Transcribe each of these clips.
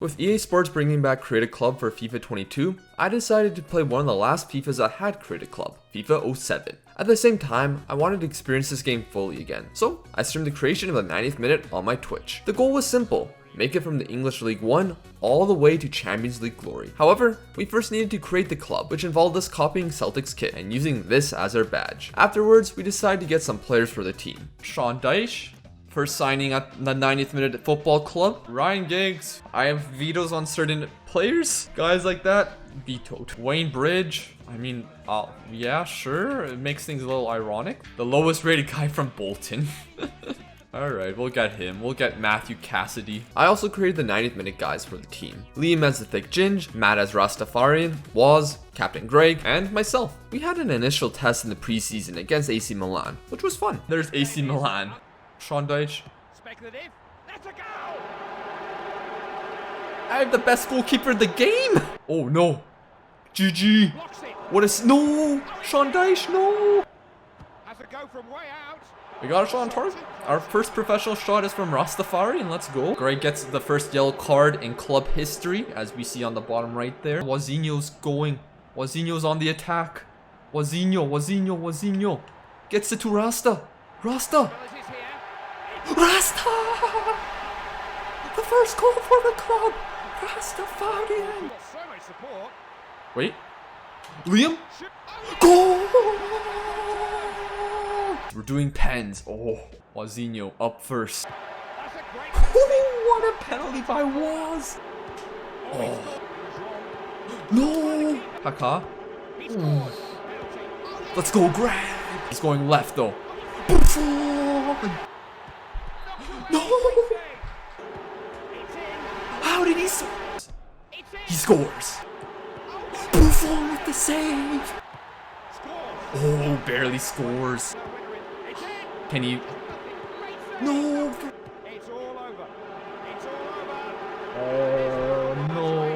With EA Sports bringing back Create a Club for FIFA 22, I decided to play one of the last FIFAs that had Create a Club, FIFA 07. At the same time, I wanted to experience this game fully again, so I streamed the creation of the 90th minute on my Twitch. The goal was simple: make it from the English League 1 all the way to Champions League glory. However, we first needed to create the club, which involved us copying Celtic's kit and using this as our badge. Afterwards, we decided to get some players for the team. Sean Dyche, first signing at the 90th minute football club. Ryan Giggs. I have vetoes on certain players. Guys like that, vetoed. Wayne Bridge. Yeah, sure. It makes things a little ironic. The lowest rated guy from Bolton. Alright, we'll get him. We'll get Matthew Cassidy. I also created the 90th minute guys for the team. Liam as the Thick Ginge, Matt as Rastafarian, Waz, Captain Greg, and myself. We had an initial test in the preseason against AC Milan, which was fun. There's AC Milan. Sean Dyche. Speculative. Let's go. I have the best goalkeeper in the game. Oh no. GG. What is no? Sean Dyche, no. Has a go from way out. We got a shot on target. Our first professional shot is from Rastafari, and let's go. Greg gets the first yellow card in club history, as we see on the bottom right there. Wazinho's going. Wazinho's on the attack. Wazinho. Gets it to Rasta. Rasta! The first goal for the club! Rastafarian! Wait. Liam? Goal! We're doing pens. Oh, Wazinho up first. What a penalty by Waz! Oh. No! Haka. Let's go, Greg! He's going left though. Buffon! No! How did he score? He scores! Buffon with the save! Oh, barely scores. Can he? No! Oh no!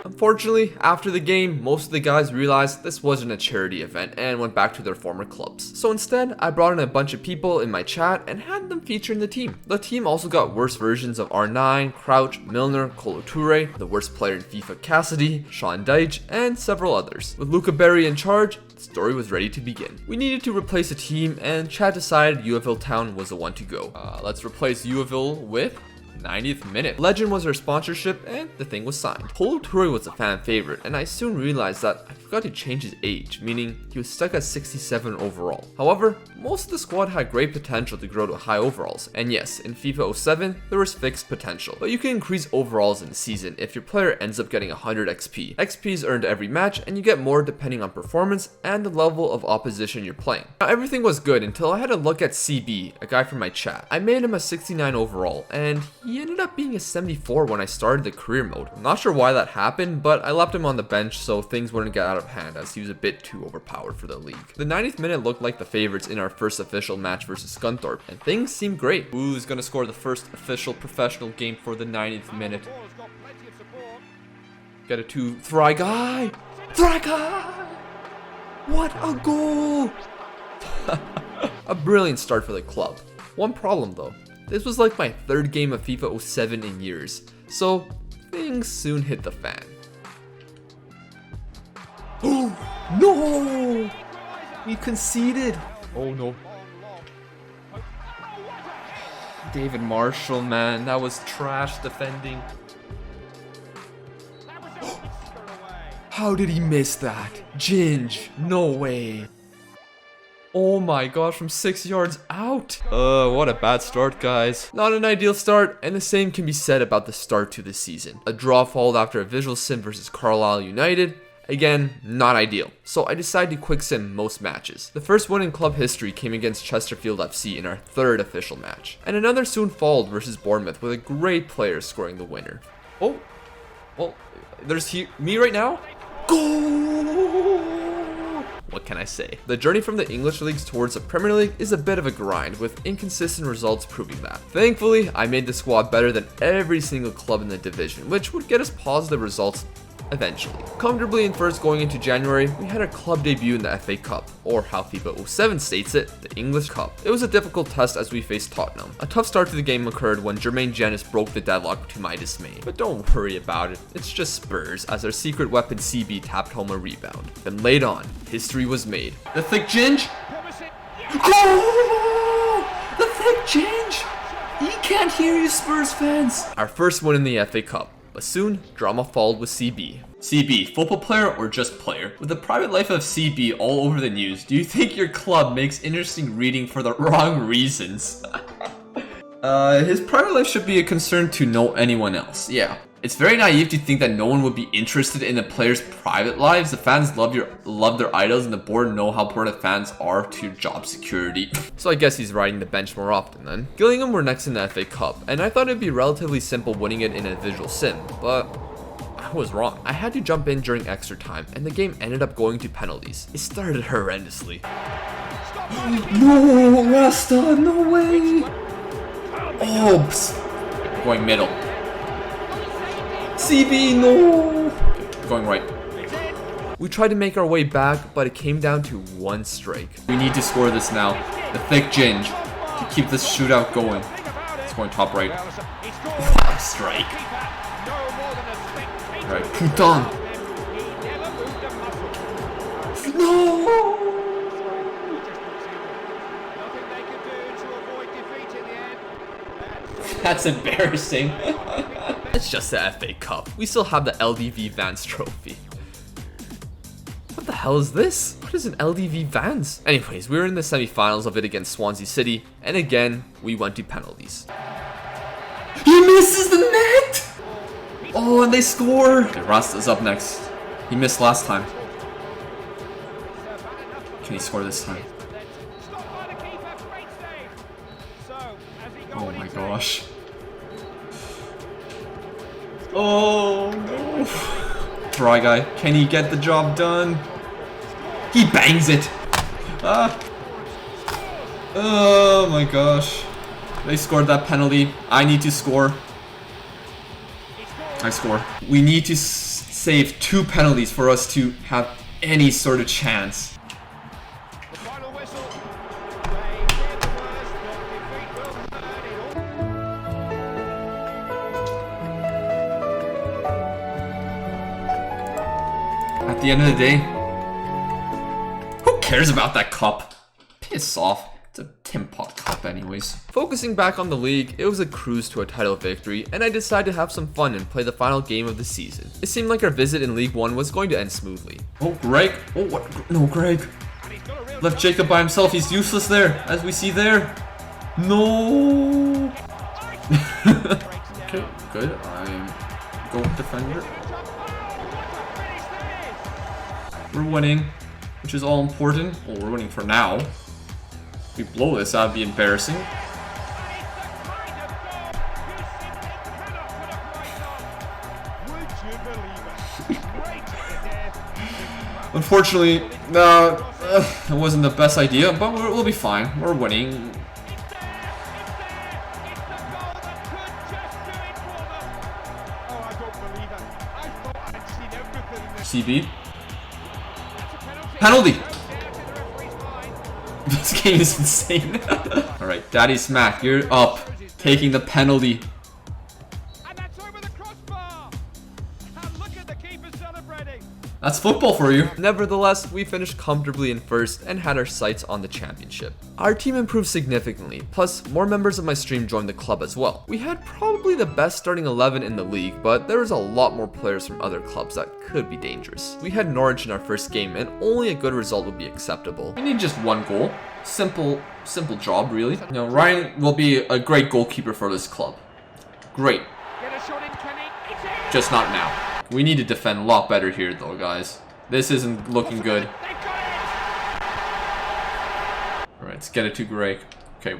Unfortunately, after the game, most of the guys realized this wasn't a charity event and went back to their former clubs. So instead, I brought in a bunch of people in my chat and had them feature in the team. The team also got worse versions of R9, Crouch, Milner, Kolo Toure, the worst player in FIFA Cassidy, Sean Dyche, and several others. With Luca Berry in charge, the story was ready to begin. We needed to replace a team, and chat decided Yeovil Town was the one to go. Let's replace Yeovil with 90th minute. Legend was our sponsorship, and the thing was signed. Kolo Toure was a fan favorite, and I soon realized that I forgot to change his age, meaning he was stuck at 67 overall. However, most of the squad had great potential to grow to high overalls, and yes, in FIFA 07, there was fixed potential, but you can increase overalls in the season if your player ends up getting 100 XP. XP is earned every match, and you get more depending on performance and the level of opposition you're playing. Now, everything was good until I had a look at CB, a guy from my chat. I made him a 69 overall, and he ended up being a 74 when I started the career mode. I'm not sure why that happened, but I left him on the bench so things wouldn't get out of hand, as he was a bit too overpowered for the league. The 90th minute looked like the favorites in our first official match versus Scunthorpe, and things seemed great. Who's gonna score the first official professional game for the 90th minute? Get it to Thryguy! Thryguy! What a goal! A brilliant start for the club. One problem though. This was like my third game of FIFA 07 in years, so things soon hit the fan. Oh no! We conceded! Oh no. David Marshall, man, that was trash defending. How did he miss that? Ginge, no way. Oh my gosh, from 6 yards out. What a bad start, guys. Not an ideal start, and the same can be said about the start to the season. A draw followed after a visual sim versus Carlisle United. Again, not ideal, so I decided to quick sim most matches. The first win in club history came against Chesterfield FC in our third official match, and another soon followed versus Bournemouth with a great player scoring the winner. Oh, well, there's me right now. Goal! What can I say? The journey from the English leagues towards the Premier League is a bit of a grind, with inconsistent results proving that. Thankfully, I made the squad better than every single club in the division, which would get us positive results eventually. Comfortably in first going into January, we had our club debut in the FA Cup, or how FIFA 07 states it, the English Cup. It was a difficult test as we faced Tottenham. A tough start to the game occurred when Jermaine Jenas broke the deadlock to my dismay. But don't worry about it, it's just Spurs, as our secret weapon CB tapped home a rebound. Then late on, history was made. The thick ginge! Oh! The thick ginge! He can't hear you, Spurs fans! Our first win in the FA Cup. But soon, drama followed with CB. CB, football player or just player? With the private life of CB all over the news, do you think your club makes interesting reading for the wrong reasons? His private life should be a concern to no anyone else, yeah. It's very naive to think that no one would be interested in the players' private lives. The fans love their idols, and the board know how important fans are to job security. So I guess he's riding the bench more often then. Gillingham were next in the FA Cup, and I thought it'd be relatively simple winning it in a visual sim, but I was wrong. I had to jump in during extra time, and the game ended up going to penalties. It started horrendously. No, Rasta, no way! Oh, psst. Going middle. CB, no! Okay, going right. We tried to make our way back, but it came down to one strike. We need to score this now. The thick ginge to keep this shootout going. It's going top right. Wow, strike. Right, putain. No! That's embarrassing. It's just the FA Cup. We still have the LDV Vans trophy. What the hell is this? What is an LDV Vans? Anyways, we were in the semi-finals of it against Swansea City, and again, we went to penalties. He misses the net! Oh, and they score! Okay, Rasta's up next. He missed last time. Can he score this time? Oh my gosh. Oh no. Try guy. Can he get the job done? He bangs it. Oh my gosh. They scored that penalty. I need to score. I score. We need to save 2 penalties for us to have any sort of chance. At the end of the day, who cares about that cup? Piss off. It's a Tim Pot cup anyways. Focusing back on the league, it was a cruise to a title victory, and I decided to have some fun and play the final game of the season. It seemed like our visit in League 1 was going to end smoothly. Oh, Greg. Oh, what? No, Greg. Left Jacob by himself. He's useless there, as we see there. No. Okay, good. I'm goal defender. We're winning, which is all important. Well, we're winning for now. If we blow this, that'd be embarrassing. Unfortunately, it wasn't the best idea, but we'll be fine. We're winning. CB. Penalty! This game is insane. Alright, Daddy Smack, you're up. Taking the penalty. That's football for you. Nevertheless, we finished comfortably in first and had our sights on the championship. Our team improved significantly, plus more members of my stream joined the club as well. We had probably the best starting 11 in the league, but there was a lot more players from other clubs that could be dangerous. We had Norwich in our first game, and only a good result would be acceptable. We need just 1 goal. Simple job, really. You know, Ryan will be a great goalkeeper for this club. Great. Just not now. We need to defend a lot better here, though, guys. This isn't looking good. Alright, let's get it to Greg. Okay.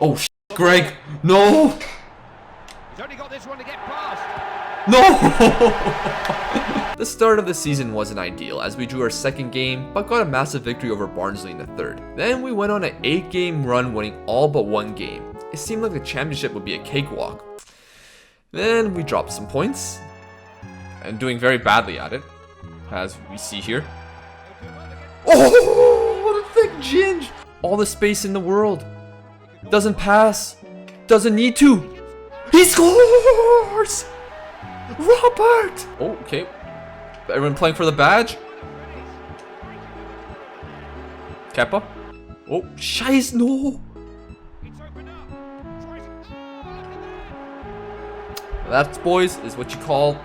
Oh, Greg! No! He's only got this one to get past. No! The start of the season wasn't ideal, as we drew our second game, but got a massive victory over Barnsley in the third. Then we went on an 8-game run, winning all but 1 game. It seemed like the championship would be a cakewalk. Then we dropped some points. and doing very badly at it, as we see here. Oh, what a thick ginge! All the space in the world. Doesn't pass. Doesn't need to. He scores! Robert! Oh, okay. Everyone playing for the badge? Kepa? Oh, Scheiß, no! That, boys, is what you call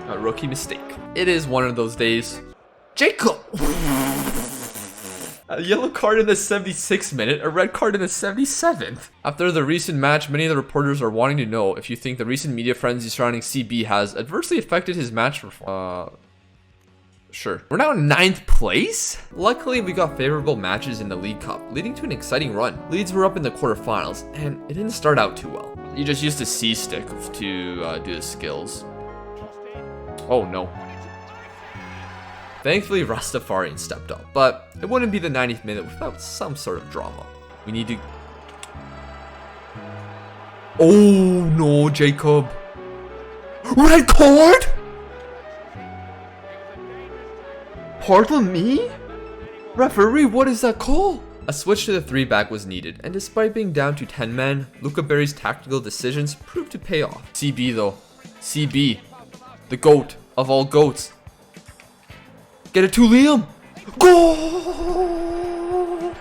a rookie mistake. It is one of those days. Jacob! A yellow card in the 76th minute, a red card in the 77th. After the recent match, many of the reporters are wanting to know if you think the recent media frenzy surrounding CB has adversely affected his match performance. Sure. We're now in 9th place? Luckily, we got favorable matches in the League Cup, leading to an exciting run. Leeds were up in the quarterfinals, and it didn't start out too well. You just used the C stick to do the skills. Oh no. Thankfully, Rastafarian stepped up, but it wouldn't be the 90th minute without some sort of drama. We need to... Oh no, Jacob. Red card? Pardon me? Referee, what is that call? A switch to the 3-back was needed, and despite being down to 10 men, Luca Berry's tactical decisions proved to pay off. CB though. CB. The GOAT of all GOATs. Get it to Liam. Goal!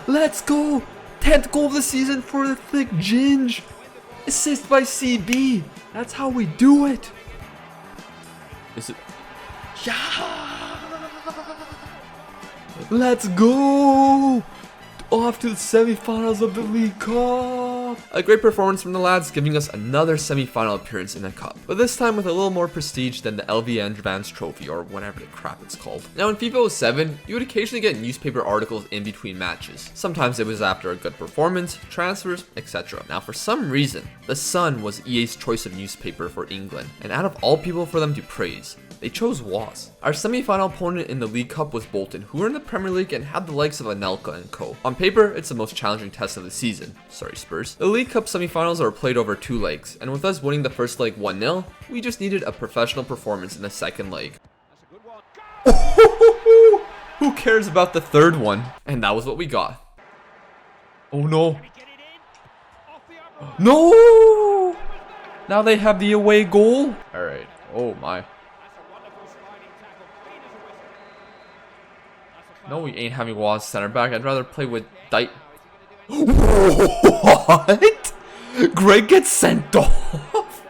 Let's go. 10th goal of the season for the thick ginge. Assist by CB. That's how we do it. Is it? Yeah. Let's go. Off to the semifinals of the League Cup. A great performance from the lads, giving us another semifinal appearance in the Cup, but this time with a little more prestige than the LVN Advanced Trophy, or whatever the crap it's called. Now in FIFA 07, you would occasionally get newspaper articles in between matches. Sometimes it was after a good performance, transfers, etc. Now for some reason, The Sun was EA's choice of newspaper for England, and out of all people for them to praise, they chose Was. Our semi-final opponent in the League Cup was Bolton, who were in the Premier League and had the likes of Anelka and co. On paper, it's the most challenging test of the season. Sorry, Spurs. The League Cup semi-finals are played over 2 legs, and with us winning the first leg 1-0, we just needed a professional performance in the second leg. Who cares about the third one? And that was what we got. Oh no. No! Now they have the away goal. Alright. Oh my. No, we ain't having Waz center back. I'd rather play with Dyke. What? Greg gets sent off?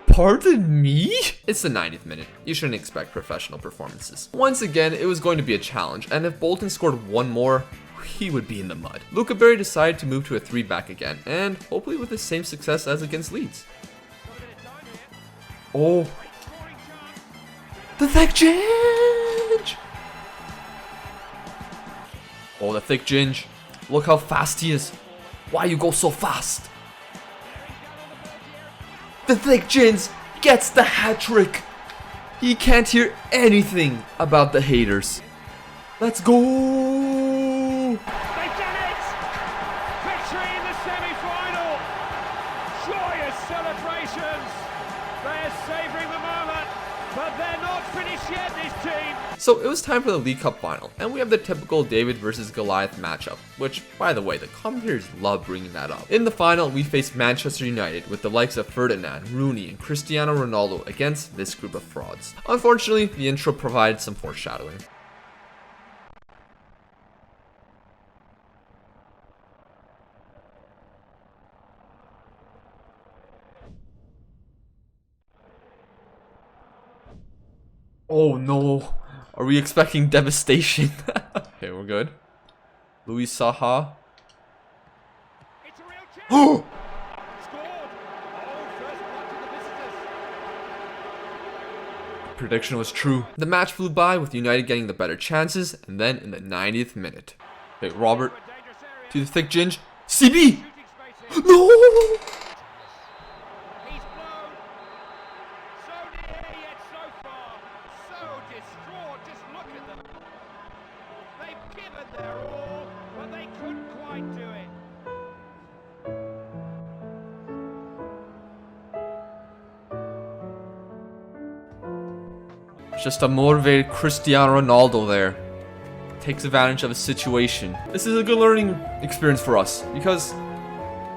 Pardon me? It's the 90th minute. You shouldn't expect professional performances. Once again, it was going to be a challenge, and if Bolton scored one more, he would be in the mud. Luca Berry decided to move to a 3-back again, and hopefully with the same success as against Leeds. Oh. The thick ginge! Oh, the thick ginge. Look how fast he is. Why you go so fast? The thick ginge gets the hat trick. He can't hear anything about the haters. Let's go. They've done it. Victory in the semi-final. Joyous celebrations. They're savouring the moment, but they're not finished yet, this team. So it was time for the League Cup final, and we have the typical David versus Goliath matchup, which, by the way, the commentators love bringing that up. In the final, we faced Manchester United with the likes of Ferdinand, Rooney, and Cristiano Ronaldo against this group of frauds. Unfortunately, the intro provided some foreshadowing. Oh no. Are we expecting devastation? Okay, we're good. Luis Saha. It's a real chance. Oh! Scored. Oh, first blood to the visitors. Prediction was true. The match flew by with United getting the better chances, and then in the 90th minute. Okay, Robert Dangerous area. to the thick ginge. CB! Shooting space here. No! He's blown. So near yet so far. So distraught. Just look at them. They've given their all, but they couldn't quite do it. Just a motivated Cristiano Ronaldo there. Takes advantage of a situation. This is a good learning experience for us because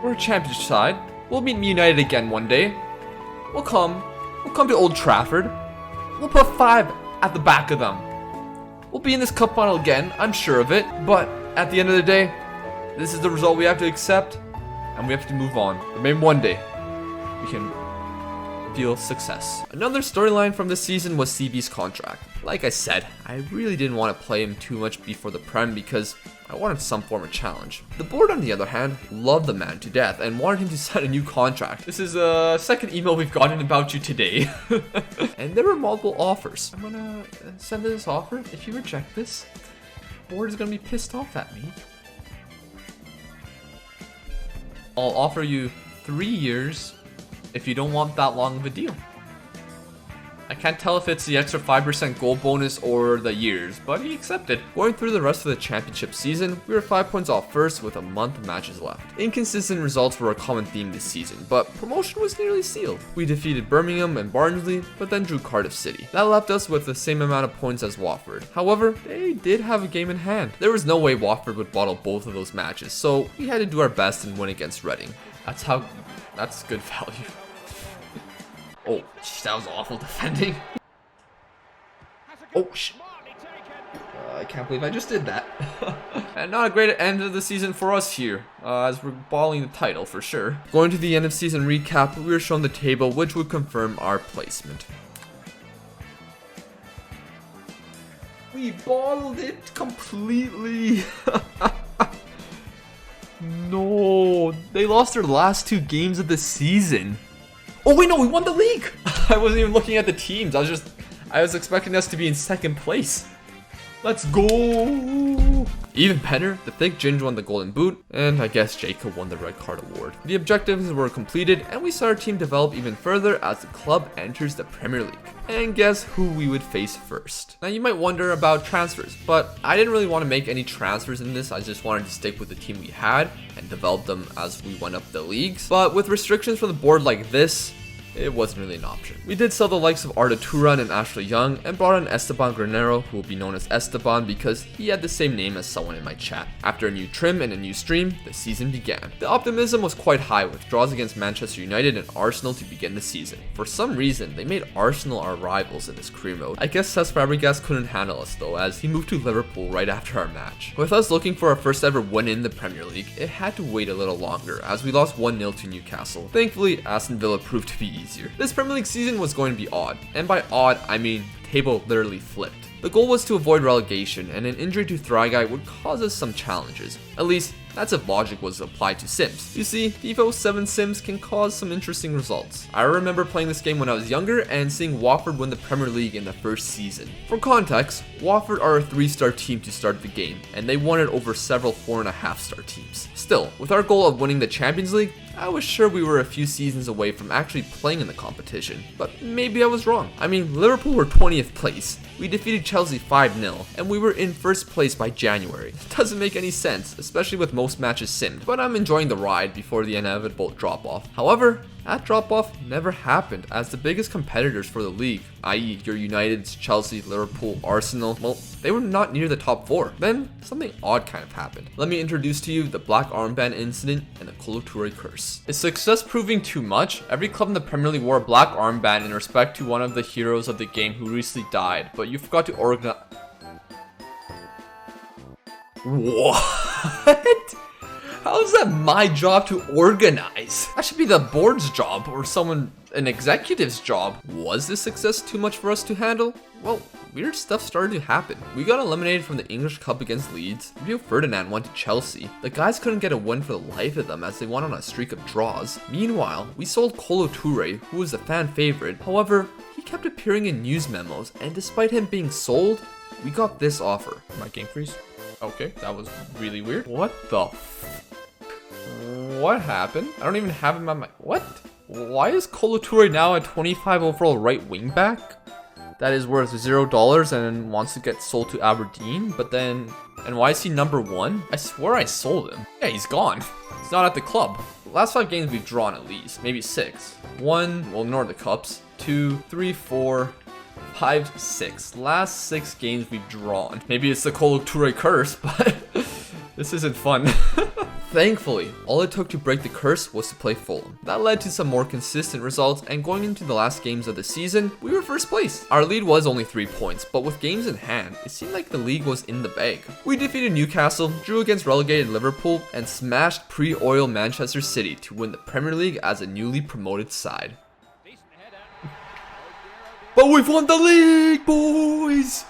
we're a championship side. We'll meet United again one day. We'll come to Old Trafford. We'll put 5 at the back of them. We'll be in this cup final again, I'm sure of it. But at the end of the day, this is the result we have to accept, and we have to move on. But maybe one day we can feel success. Another storyline from this season was CB's contract. Like I said, I really didn't want to play him too much before the Prem because I wanted some form of challenge. The board, on the other hand, loved the man to death and wanted him to sign a new contract. This is a second email we've gotten about you today. And there were multiple offers. I'm gonna send this offer. If you reject this, the board is gonna be pissed off at me. I'll offer you 3 years if you don't want that long of a deal. I can't tell if it's the extra 5% goal bonus or the years, but he accepted. Going through the rest of the championship season, we were 5 points off first with a month of matches left. Inconsistent results were a common theme this season, but promotion was nearly sealed. We defeated Birmingham and Barnsley, but then drew Cardiff City. That left us with the same amount of points as Watford. However, they did have a game in hand. There was no way Watford would bottle both of those matches, so we had to do our best and win against Reading. That's good value. Oh, that was awful defending. Oh, shit. I can't believe I just did that. And not a great end of the season for us here, as we're balling the title for sure. Going to the end of season recap, we were shown the table which would confirm our placement. We bottled it completely. No, they lost their last 2 games of the season. Oh wait, no, we won the league. I wasn't even looking at the teams. I was expecting us to be in second place. Let's go. Even Penner, the thick Ginge won the Golden Boot, and I guess Jacob won the Red Card Award. The objectives were completed, and we saw our team develop even further as the club enters the Premier League. And guess who we would face first? Now you might wonder about transfers, but I didn't really want to make any transfers in this. I just wanted to stick with the team we had and develop them as we went up the leagues. But with restrictions from the board like this, it wasn't really an option. We did sell the likes of Arda Turan and Ashley Young and brought in Esteban Granero, who will be known as Esteban because he had the same name as someone in my chat. After a new trim and a new stream, the season began. The optimism was quite high with draws against Manchester United and Arsenal to begin the season. For some reason, they made Arsenal our rivals in this career mode. I guess Cesc Fabregas couldn't handle us though, as he moved to Liverpool right after our match. With us looking for our first ever win in the Premier League, it had to wait a little longer as we lost 1-0 to Newcastle. Thankfully, Aston Villa proved to be easier. This Premier League season was going to be odd, and by odd, I mean table literally flipped. The goal was to avoid relegation, and an injury to Thrygai would cause us some challenges. At least, that's if logic was applied to Sims. You see, FIFA 7 Sims can cause some interesting results. I remember playing this game when I was younger and seeing Watford win the Premier League in the first season. For context, Watford are a 3-star team to start the game, and they won it over several 4.5-star teams. Still, with our goal of winning the Champions League, I was sure we were a few seasons away from actually playing in the competition, but maybe I was wrong. I mean, Liverpool were 20th place. We defeated Chelsea 5-0, and we were in first place by January. It doesn't make any sense, especially with most matches simmed, but I'm enjoying the ride before the inevitable drop-off. However, that drop-off never happened, as the biggest competitors for the league, i.e. your Uniteds, Chelsea, Liverpool, Arsenal, well, they were not near the top 4. Then, something odd kind of happened. Let me introduce to you the black armband incident and the Kolo Toure curse. Is success proving too much? Every club in the Premier League wore a black armband in respect to one of the heroes of the game who recently died, but you forgot to organize. What? How is that my job to organize? That should be the board's job or an executive's job. Was this success too much for us to handle? Well, weird stuff started to happen. We got eliminated from the English Cup against Leeds. Rio Ferdinand went to Chelsea. The guys couldn't get a win for the life of them as they went on a streak of draws. Meanwhile, we sold Kolo Toure, who was a fan favorite. However, he kept appearing in news memos, and despite him being sold, we got this offer. My game freeze? Okay, that was really weird. What the What happened? I don't even have him on my... What? Why is Kolo Toure now a 25 overall right wing back? That is worth $0 and wants to get sold to Aberdeen, but then... And why is he number 1? I swear I sold him. Yeah, he's gone. He's not at the club. The last 5 games we've drawn at least, maybe 6. 1, we'll ignore the cups. 2, 3, 4, 5-6. Last 6 games we've drawn. Maybe it's the Kolo Toure curse, but this isn't fun. Thankfully, all it took to break the curse was to play Fulham. That led to some more consistent results, and going into the last games of the season, we were first place. Our lead was only 3 points, but with games in hand, it seemed like the league was in the bag. We defeated Newcastle, drew against relegated Liverpool, and smashed pre-Oil Manchester City to win the Premier League as a newly promoted side. But we've won the league, boys!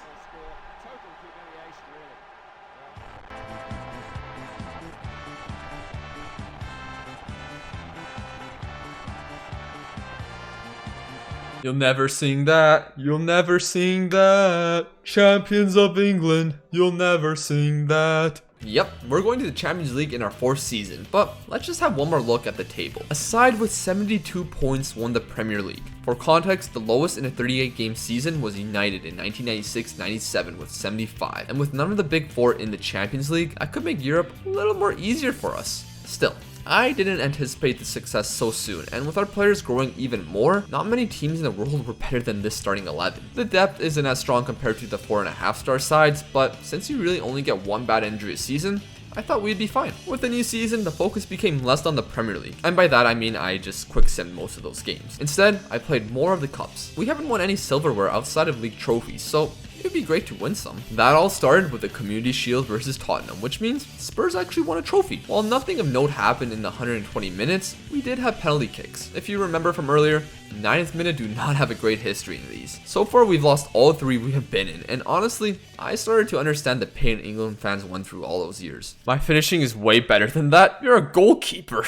You'll never sing that, you'll never sing that. Champions of England, you'll never sing that. Yep, we're going to the Champions League in our 4th season, but let's just have one more look at the table. A side with 72 points won the Premier League. For context, the lowest in a 38-game season was United in 1996-97 with 75. And with none of the big 4 in the Champions League, I could make Europe a little more easier for us. Still, I didn't anticipate the success so soon, and with our players growing even more, not many teams in the world were better than this starting 11. The depth isn't as strong compared to the 4.5-star sides, but since you really only get one bad injury a season, I thought we'd be fine. With the new season, the focus became less on the Premier League, and by that I mean I just quick simmed most of those games. Instead, I played more of the cups. We haven't won any silverware outside of league trophies, so it'd be great to win some. That all started with the Community Shield versus Tottenham, which means Spurs actually won a trophy. While nothing of note happened in the 120 minutes, we did have penalty kicks. If you remember from earlier, 9th minute do not have a great history in these. So far we've lost all 3 we have been in, and honestly, I started to understand the pain England fans went through all those years. My finishing is way better than that. You're a goalkeeper.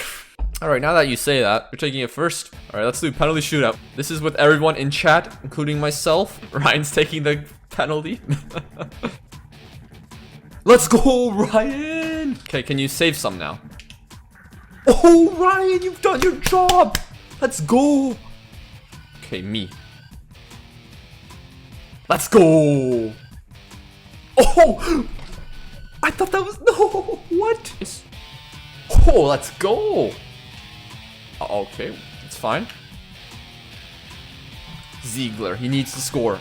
Alright, now that you say that, you're taking it first. Alright, let's do penalty shootout. This is with everyone in chat, including myself. Ryan's taking the penalty. Let's go, Ryan! Okay, can you save some now? Oh, Ryan, you've done your job! Let's go! Okay, me. Let's go! Oh! I thought that was... No! What? Oh, let's go! Okay, it's fine. Ziegler, he needs to score.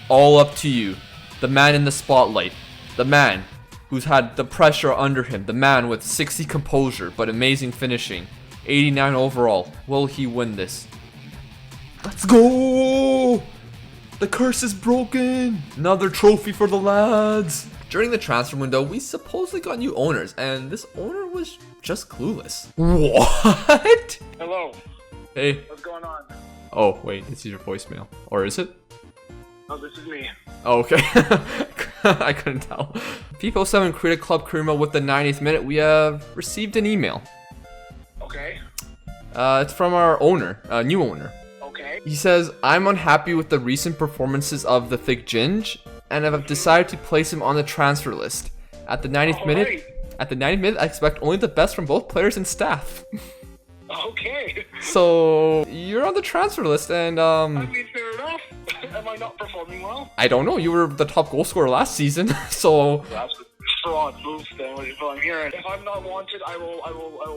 All up to you. The man in the spotlight. The man who's had the pressure under him. The man with 60 composure but amazing finishing. 89 overall. Will he win this? Let's go! The curse is broken! Another trophy for the lads! During the transfer window, we supposedly got new owners, and this owner was just clueless. What? Hello. Hey. What's going on? Oh, wait, this is your voicemail. Or is it? Oh, this is me. Oh, okay. I couldn't tell. FIFA 7 created Club Kurima with the 90th minute. We have received an email. Okay. It's from our owner, new owner. Okay. He says, I'm unhappy with the recent performances of the Thick Ginge, and I've decided to place him on the transfer list. At the 90th minute, I expect only the best from both players and staff. Okay. So you're on the transfer list, and I mean, fair enough. Am I not performing well? I don't know. You were the top goal scorer last season, so That's a fraud move. Then what I'm hearing. If I'm not wanted, I will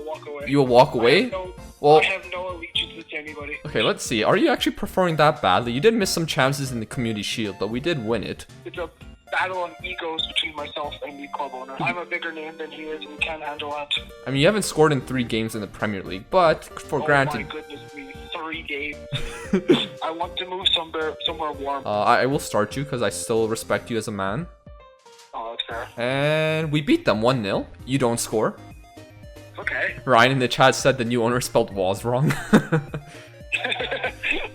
walk away. you will walk away. I have no allegiance to anybody. Okay, let's see. Are you actually performing that badly? You did miss some chances in the Community Shield, but we did win it. It's a battle of egos between myself and the club owner. I'm a bigger name than he is, and he can't handle that. I mean, you haven't scored in 3 games in the Premier League, but for granted. Oh my goodness me, 3 games. I want to move somewhere warm. I will start you because I still respect you as a man. Oh, that's fair. And we beat them 1-0. You don't score. Okay. Ryan in the chat said the new owner spelled was wrong.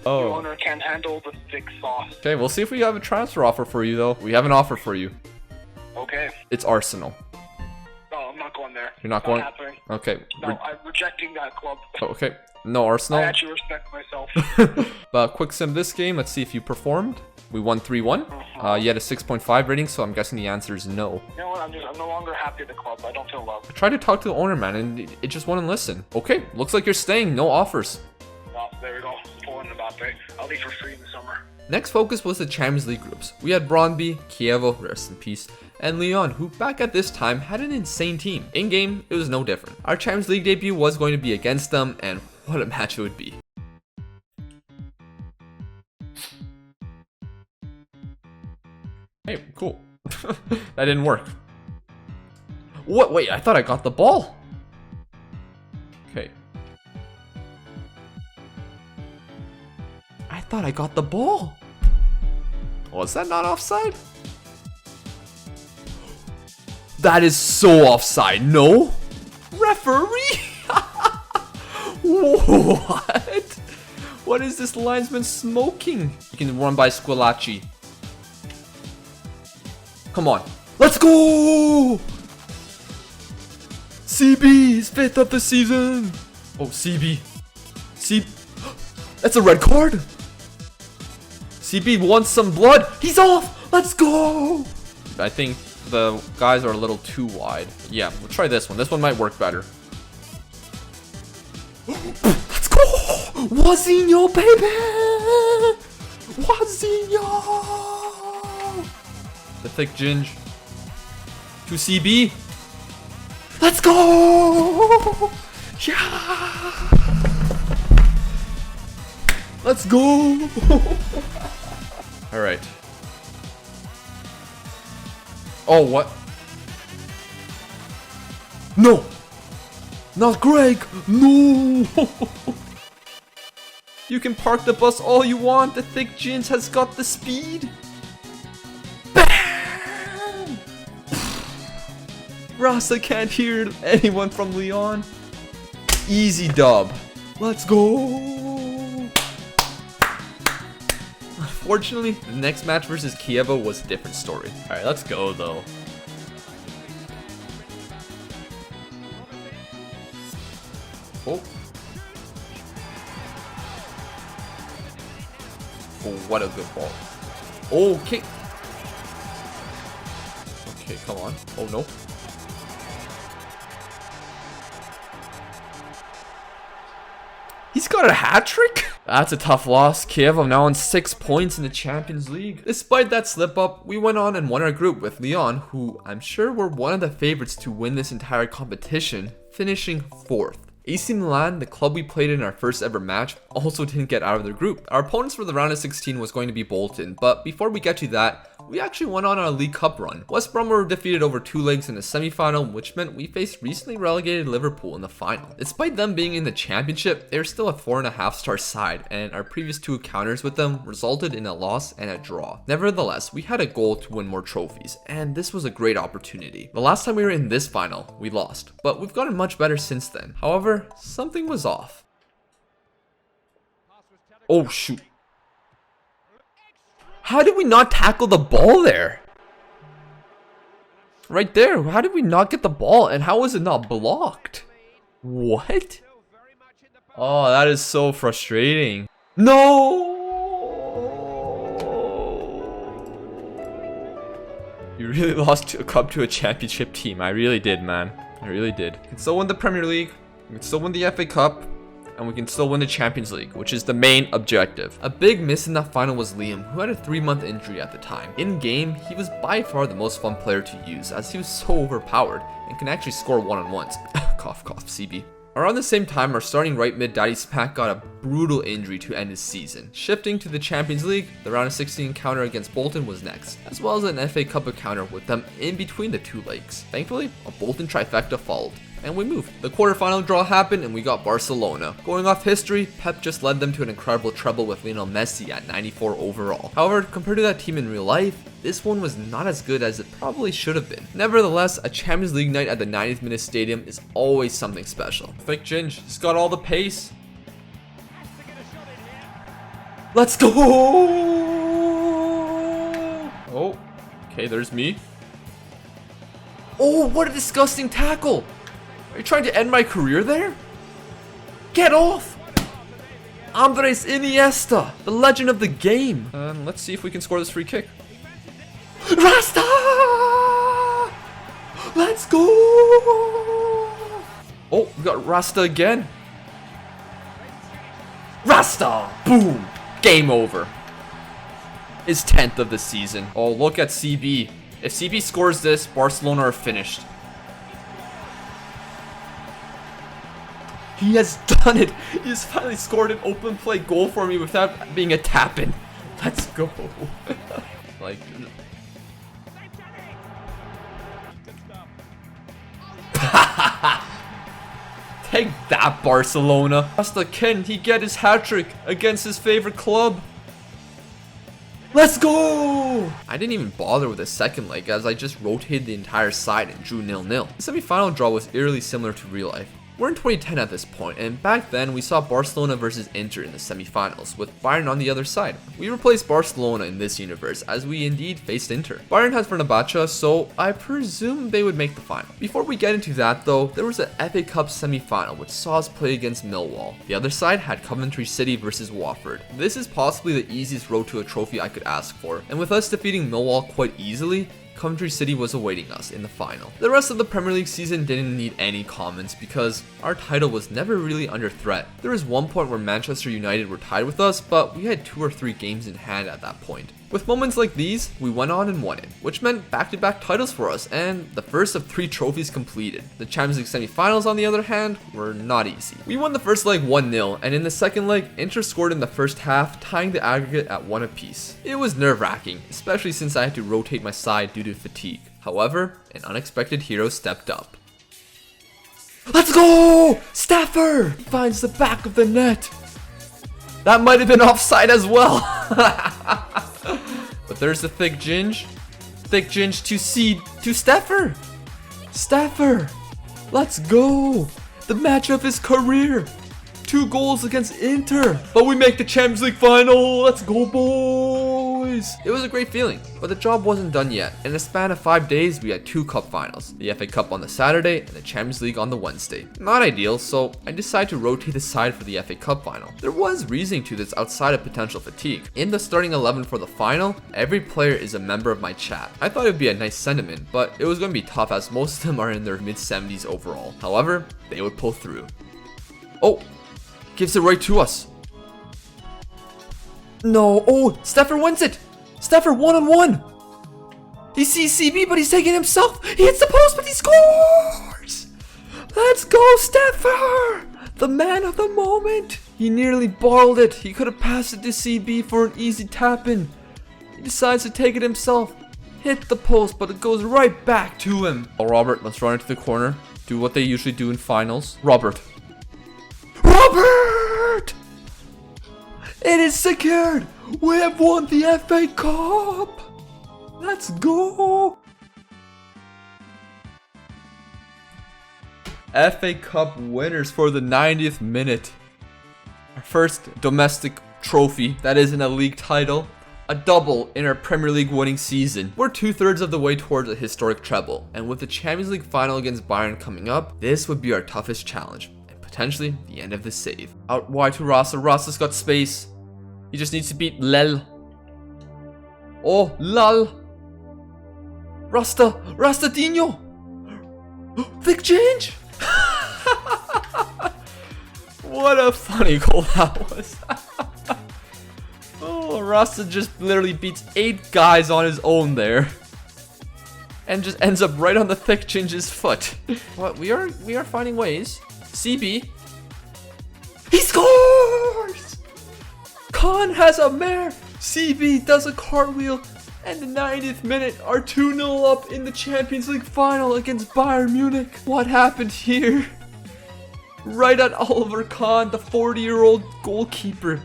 Oh. The owner can't handle the thick sauce. Okay, we'll see if we have a transfer offer for you, though. We have an offer for you. Okay. It's Arsenal. No, I'm not going there. You're not going? Happening. Okay. No, I'm rejecting that club. Okay. No I Arsenal. actually respect myself. But quick sim this game. Let's see if you performed. We won 3-1. You had a 6.5 rating, so I'm guessing the answer is no. You know what? I'm no longer happy at the club. I don't feel loved. I tried to talk to the owner, man, and it just wouldn't listen. Okay, looks like you're staying. No offers. Oh, there we go. Pulling the Mbappe. I'll leave for free in the summer. Next focus was the Champions League groups. We had Brøndby, Kievo, rest in peace, and Lyon, who back at this time had an insane team. In game, it was no different. Our Champions League debut was going to be against them, and what a match it would be. Hey, cool. That didn't work. What? Wait, I thought I got the ball. Okay. I thought I got the ball. Was that not offside? That is so offside. No? Referee? What? What is this linesman smoking? You can run by Squillaci. Come on. Let's go! CB is 5th of the season. Oh, CB. That's a red card. CB wants some blood. He's off. Let's go. I think the guys are a little too wide. Yeah, we'll try this one. This one might work better. Let's go. Wazinho, baby. Wazinho. The thick ginge. To CB. Let's go. Yeah. Let's go. All right. Oh, what? No. Not Greg. No. You can park the bus all you want. The thick jeans has got the speed. Bam! Rasa can't hear anyone from Leon. Easy dub. Let's go. Unfortunately, the next match versus Kievo was a different story. Alright, let's go though. Oh. Oh, what a good ball. Okay. Okay, come on. Oh no. He's got a hat trick? That's a tough loss. Kiev are now on 6 points in the Champions League. Despite that slip up, we went on and won our group with Leon, who I'm sure were one of the favorites to win this entire competition, finishing 4th. AC Milan, the club we played in our first ever match, also didn't get out of their group. Our opponents for the round of 16 was going to be Bolton, but before we get to that, we actually went on our League Cup run. West Brom were defeated over 2 legs in the semi-final, which meant we faced recently relegated Liverpool in the final. Despite them being in the championship, they're still a 4.5-star side, and our previous 2 encounters with them resulted in a loss and a draw. Nevertheless, we had a goal to win more trophies, and this was a great opportunity. The last time we were in this final, we lost, but we've gotten much better since then. However, something was off. Oh shoot. How did we not tackle the ball there? Right there. How did we not get the ball? And how was it not blocked? What? Oh, that is so frustrating. No! You really lost a cup to a championship team. I really did, man. I really did. We can still win the Premier League. We can still win the FA Cup. And we can still win the Champions League, which is the main objective. A big miss in that final was Liam, who had a 3-month injury at the time. In game, he was by far the most fun player to use, as he was so overpowered and can actually score one-on-ones. Cough, cough, CB. Around the same time, our starting right mid Daddy Smack got a brutal injury to end his season. Shifting to the Champions League, the round of 16 encounter against Bolton was next, as well as an FA Cup encounter with them in between the 2 legs. Thankfully, a Bolton trifecta followed, and we moved. The quarterfinal draw happened and we got Barcelona. Going off history, Pep just led them to an incredible treble with Lionel Messi at 94 overall. However, compared to that team in real life, this one was not as good as it probably should have been. Nevertheless, a Champions League night at the 90th minute stadium is always something special. Thick Ginge, he's got all the pace. Let's go! Oh, okay, there's me. Oh, what a disgusting tackle! Are you trying to end my career there? Get off! Andres Iniesta, the legend of the game. Let's see if we can score this free kick. Rasta! Let's go! Oh, we got Rasta again. Rasta! Boom! Game over. His 10th of the season. Oh, look at CB. If CB scores this, Barcelona are finished. He has done it. He has finally scored an open play goal for me without being a tap-in. Let's go. Like, Take that, Barcelona. Rasta, can he get his hat-trick against his favorite club? Let's go! I didn't even bother with the second leg as I just rotated the entire side and drew 0-0. The semi-final draw was eerily similar to real life. We're in 2010 at this point, and back then we saw Barcelona versus Inter in the semi-finals, with Bayern on the other side. We replaced Barcelona in this universe, as we indeed faced Inter. Bayern has Fenerbahce, so I presume they would make the final. Before we get into that though, there was an FA Cup semi-final which saw us play against Millwall. The other side had Coventry City versus Watford. This is possibly the easiest road to a trophy I could ask for, and with us defeating Millwall quite easily, Coventry City was awaiting us in the final. The rest of the Premier League season didn't need any comments because our title was never really under threat. There was one point where Manchester United were tied with us, but we had 2 or 3 games in hand at that point. With moments like these, we went on and won it, which meant back-to-back titles for us and the first of 3 trophies completed. The Champions League semi-finals, on the other hand, were not easy. We won the first leg 1-0, and in the second leg, Inter scored in the first half, tying the aggregate at 1 apiece. It was nerve-wracking, especially since I had to rotate my side due to fatigue. However, an unexpected hero stepped up. Let's go! Stafford finds the back of the net. That might have been offside as well. But there's the thick ginge. Thick ginge to seed to Stafford. Stafford. Let's go. The match of his career. 2 goals against Inter. But we make the Champions League final. Let's go, boys. It was a great feeling, but the job wasn't done yet. In a span of 5 days, we had 2 cup finals. The FA Cup on the Saturday and the Champions League on the Wednesday. Not ideal, so I decided to rotate the side for the FA Cup final. There was reasoning to this outside of potential fatigue. In the starting 11 for the final, every player is a member of my chat. I thought it would be a nice sentiment, but it was going to be tough as most of them are in their mid-70s overall. However, they would pull through. Oh! Gives it right to us. No. Oh, Stafford wins it. Stafford 1-on-1. He sees CB, but he's taking himself. He hits the post, but he scores. Let's go, Stafford. The man of the moment. He nearly bottled it. He could have passed it to CB for an easy tap-in. He decides to take it himself. Hit the post, but it goes right back to him. Oh, Robert, let's run into the corner. Do what they usually do in finals. Robert. Robert! It is secured! We have won the FA Cup! Let's go! FA Cup winners for the 90th minute. Our first domestic trophy that isn't a league title. A double in our Premier League winning season. We're 2/3 of the way towards a historic treble, and with the Champions League final against Bayern coming up, this would be our toughest challenge. Potentially the end of the save. Out wide to Rasta. Rasta's got space. He just needs to beat Lel. Oh, Lal. Rasta Dino. Thick change. What a funny goal that was. Oh, Rasta just literally beats 8 guys on his own there. And just ends up right on the thick change's foot. What we are finding ways. CB. He scores! Khan has a mare. CB does a cartwheel. And the 90th minute are 2-0 up in the Champions League final against Bayern Munich. What happened here? Right at Oliver Kahn, the 40-year-old goalkeeper.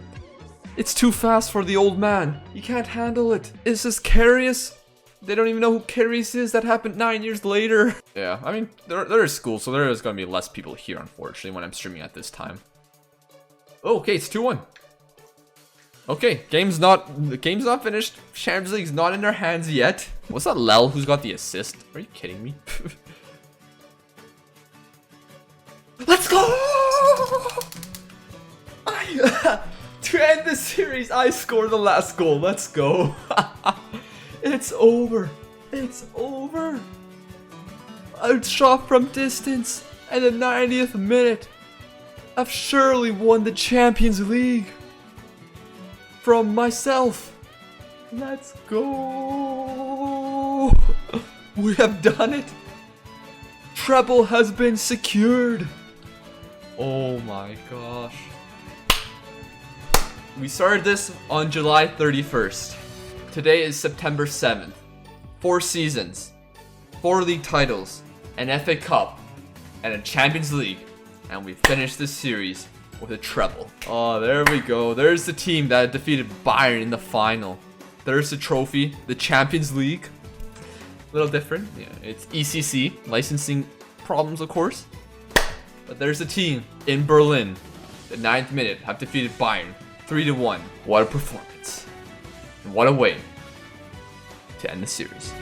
It's too fast for the old man. He can't handle it. Is this Karius? They don't even know who Karius is. That happened 9 years later. Yeah, I mean, there is school, so there is going to be less people here, unfortunately, when I'm streaming at this time. Oh, okay, it's 2-1. Okay, the game's not finished. Champions League's not in their hands yet. Was that Lel who's got the assist? Are you kidding me? Let's go! To end the series, I scored the last goal. Let's go. It's over. It's over. A shot from distance and the 90th minute. I've surely won the Champions League. From myself. Let's go. We have done it. Treble has been secured. Oh my gosh. We started this on July 31st. Today is September 7th. 4 seasons, 4 league titles, an FA Cup, and a Champions League. And we finished this series with a treble. Oh, there we go. There's the team that defeated Bayern in the final. There's the trophy, the Champions League. A little different. Yeah, it's ECC, licensing problems, of course. But there's the team in Berlin. The 9th minute have defeated Bayern 3-1. What a performance. And what a way to end the series.